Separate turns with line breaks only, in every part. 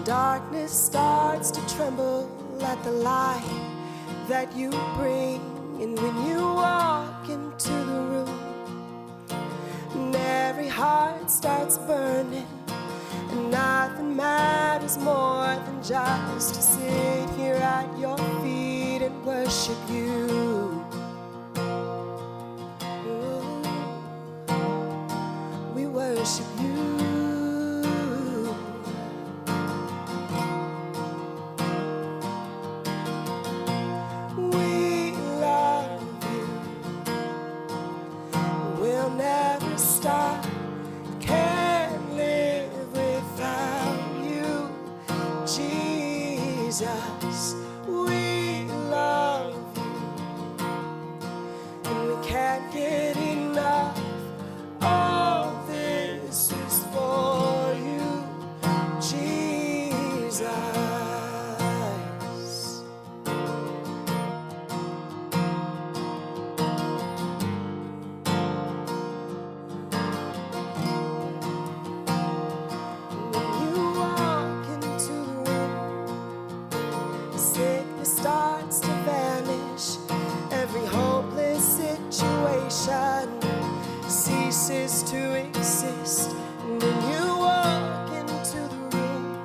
Darkness starts to tremble at the light that you bring. And when you walk into the room, and every heart starts burning, and nothing matters more than just to sit here at your feet and worship you. Ooh, we worship you. We love you. We'll never stop. Can't live without you, Jesus. We love you, and we can't get enough. All this is for you, Jesus. When you walk into the room, sickness starts to vanish. Every hopeless situation ceases to exist. And when you walk into the room,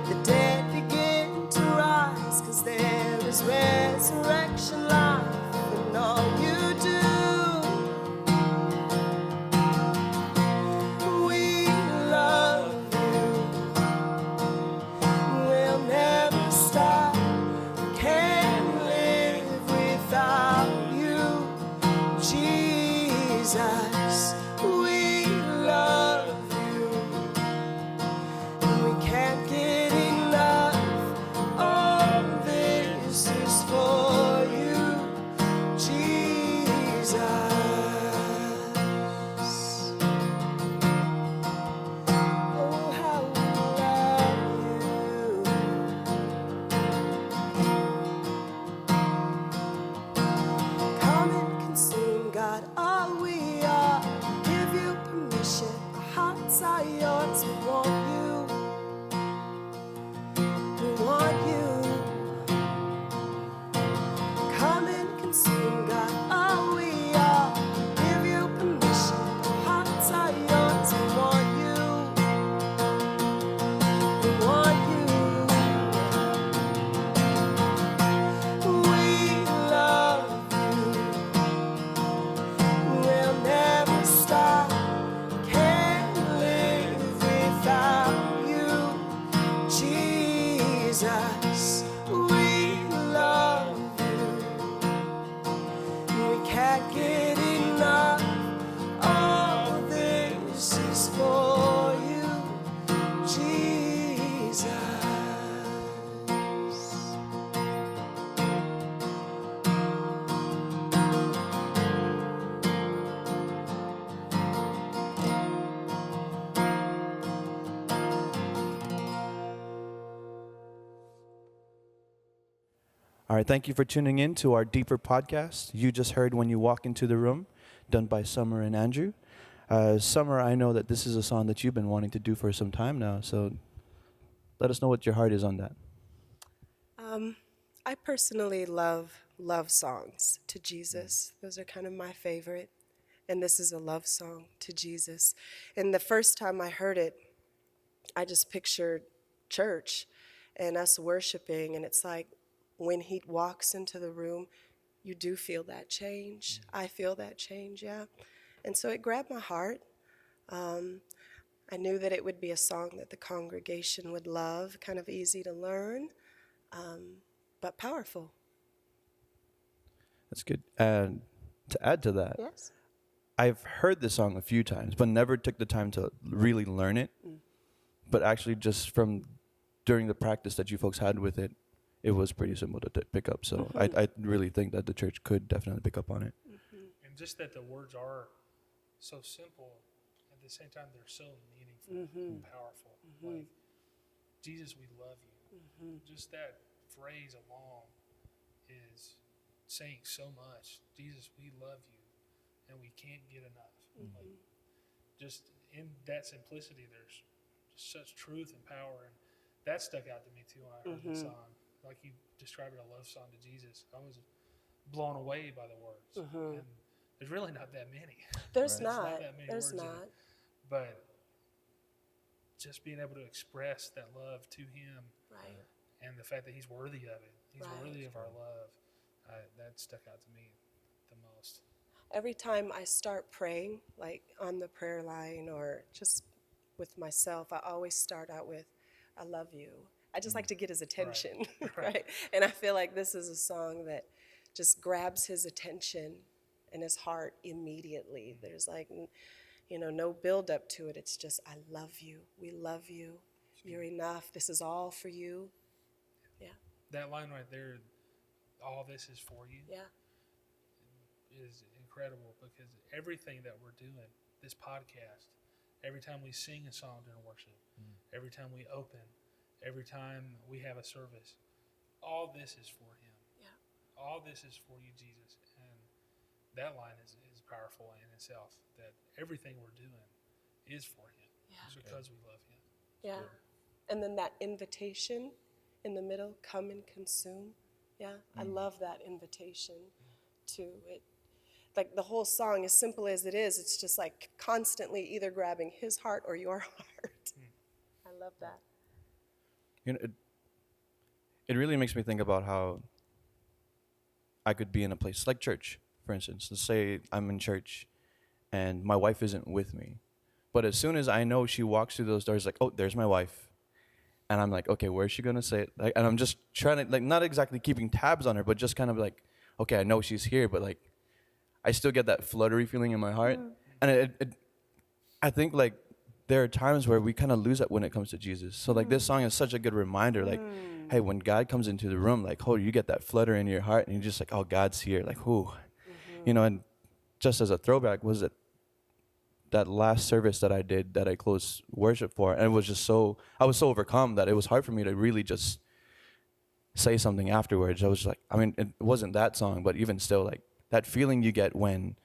the dead begin to rise, 'cause there is resurrection life in all you do. We love you. We'll never stop. Can't live without you, Jesus. We love you, and we can't get enough. All this is for you, Jesus. Oh, how we love you. Come and consume, God, all we are. Give you permission. Our hearts are yours. We want you. We want you. Come and consume, God, all we are. Give you permission. Our hearts are yours. We want you. We want you. We love you. We'll never stop. Can't live without you, Jesus. We love you. We can't get enough. All this is for you, Jesus.
All right, thank you for tuning in to our Deeper podcast. You just heard When You Walk Into the Room, done by Summer and Andrew. Summer, I know that this is a song that you've been wanting to do for some time now, so let us know what your heart is on that.
I personally love songs to Jesus. Those are kind of my favorite. And this is a love song to Jesus. And the first time I heard it, I just pictured church and us worshiping. And it's like when he walks into the room, you do feel that change. I feel that change, yeah. And so it grabbed my heart. I knew that it would be a song that the congregation would love, kind of easy to learn, but powerful.
That's good. And to add to that,
Yes.
I've heard this song a few times, but never took the time to really learn it. But actually, just from during the practice that you folks had with it, it was pretty simple to pick up. So I really think that the church could definitely pick up on it.
And just that the words are so simple, at the same time they're so meaningful and powerful. Like, Jesus, we love you. Just that phrase alone is saying so much. Jesus, we love you, and we can't get enough. Like, just in that simplicity, there's such truth and power, and that stuck out to me too when I heard the song. Like you described it, a love song to Jesus. I was blown away by the words, and there's really not that many.
There's
There's
not.
that many
There's
words in
not.
it. But just being able to express that love to Him,
Right.
and the fact that He's worthy of it, He's
Right.
worthy of our love, that stuck out to me the most.
Every time I start praying, like on the prayer line or just with myself, I always start out with, I love you. I just like to get his attention, right? And I feel like this is a song that just grabs his attention and his heart immediately. There's like, no build up to it. It's just, I love you. We love you. You're enough. This is all for you. Yeah.
That line right there, all this is for you,
Yeah.
is incredible, because everything that we're doing, this podcast, every time we sing a song during worship, every time we open, every time we have a service, all this is for Him.
Yeah.
All this is for you, Jesus. And that line is powerful in itself, that everything we're doing is for Him.
Yeah.
It's because we love Him.
Yeah. And then that invitation in the middle, come and consume. Yeah. I love that invitation to it. Like the whole song, as simple as it is, it's just like constantly either grabbing his heart or your heart. I love that.
It really makes me think about how I could be in a place like church, for instance. Let's say I'm in church and my wife isn't with me. But as soon as I know she walks through those doors, like, oh, there's my wife. And I'm like, okay, where is she going to say it? Like, and I'm just trying to, like, not exactly keeping tabs on her, but just kind of like, okay, I know she's here, but like, I still get that fluttery feeling in my heart. And I think like there are times where we kind of lose it when it comes to Jesus. So like this song is such a good reminder, like, hey, when God comes into the room, like, oh, you get that flutter in your heart and you're just like, oh, God's here. Like, whoo, and just as a throwback, was it that last service that I did that I closed worship for? And it was just I was so overcome that it was hard for me to really just say something afterwards. I was like, I mean, it wasn't that song, but even still, like that feeling you get when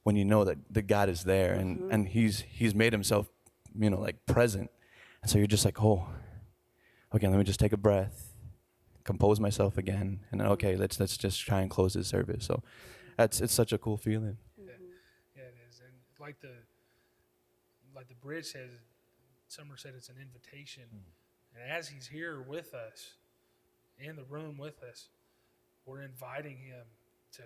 you know that the God is there and he's made himself, like present. And so you're just like, oh, okay, let me just take a breath, compose myself again. And then, okay, let's just try and close this service. So it's such a cool feeling.
Yeah, it is. And like the bridge says, Summer said it's an invitation. And as He's here with us, in the room with us, we're inviting Him to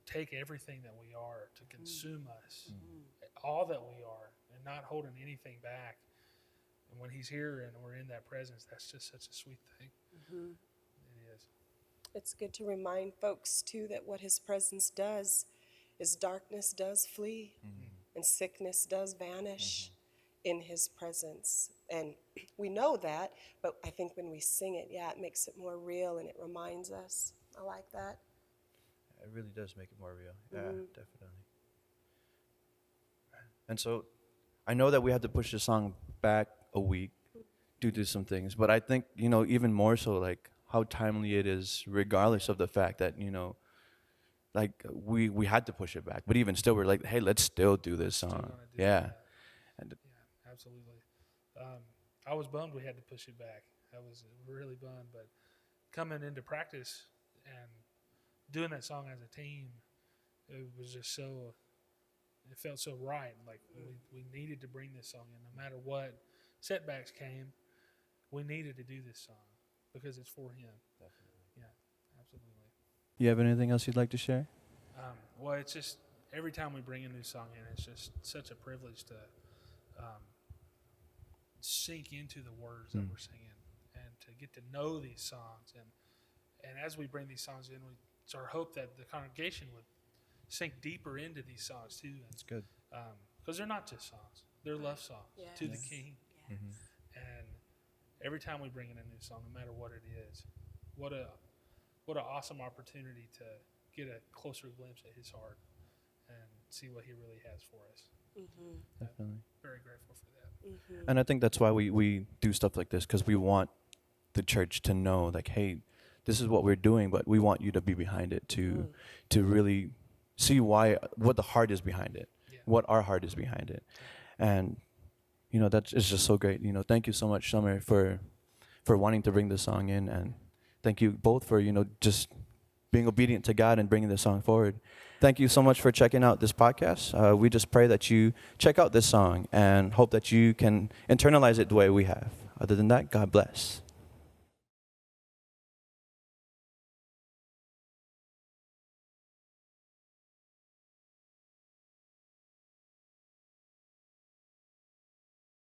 take everything that we are, to consume us, all that we are, and not holding anything back. And when He's here and we're in that presence, that's just such a sweet thing. It is.
It's good to remind folks, too, that what His presence does is darkness does flee and sickness does vanish in His presence. And we know that, but I think when we sing it, it makes it more real and it reminds us. I like that.
It really does make it more real. Yeah, definitely. And so I know that we had to push the song back a week due to some things, but I think, even more so, like, how timely it is, regardless of the fact that, like, we had to push it back. But even still, we're like, hey, let's still do this song. Yeah.
Yeah, absolutely. I was bummed we had to push it back. I was really bummed, but coming into practice and doing that song as a team, it was just it felt so right. Like we needed to bring this song in. No matter what setbacks came, we needed to do this song because it's for Him.
Definitely.
Yeah, absolutely.
You have anything else you'd like to share?
Well, it's just every time we bring a new song in, it's just such a privilege to sink into the words that we're singing and to get to know these songs. And as we bring these songs in, it's our hope that the congregation would sink deeper into these songs too.
That's good.
Because they're not just songs; they're love songs to the King.
Yes.
And every time we bring in a new song, no matter what it is, what an awesome opportunity to get a closer glimpse at His heart and see what He really has for us.
Definitely.
Very grateful for that.
And I think that's why we do stuff like this, because we want the church to know, like, hey, this is what we're doing, but we want you to be behind it to really see what the heart is behind it, what our heart is behind it. And that is just so great. Thank you so much, Summer, for wanting to bring this song in, and thank you both for just being obedient to God and bringing this song forward. Thank you so much for checking out this podcast. We just pray that you check out this song and hope that you can internalize it the way we have. Other than that, God bless.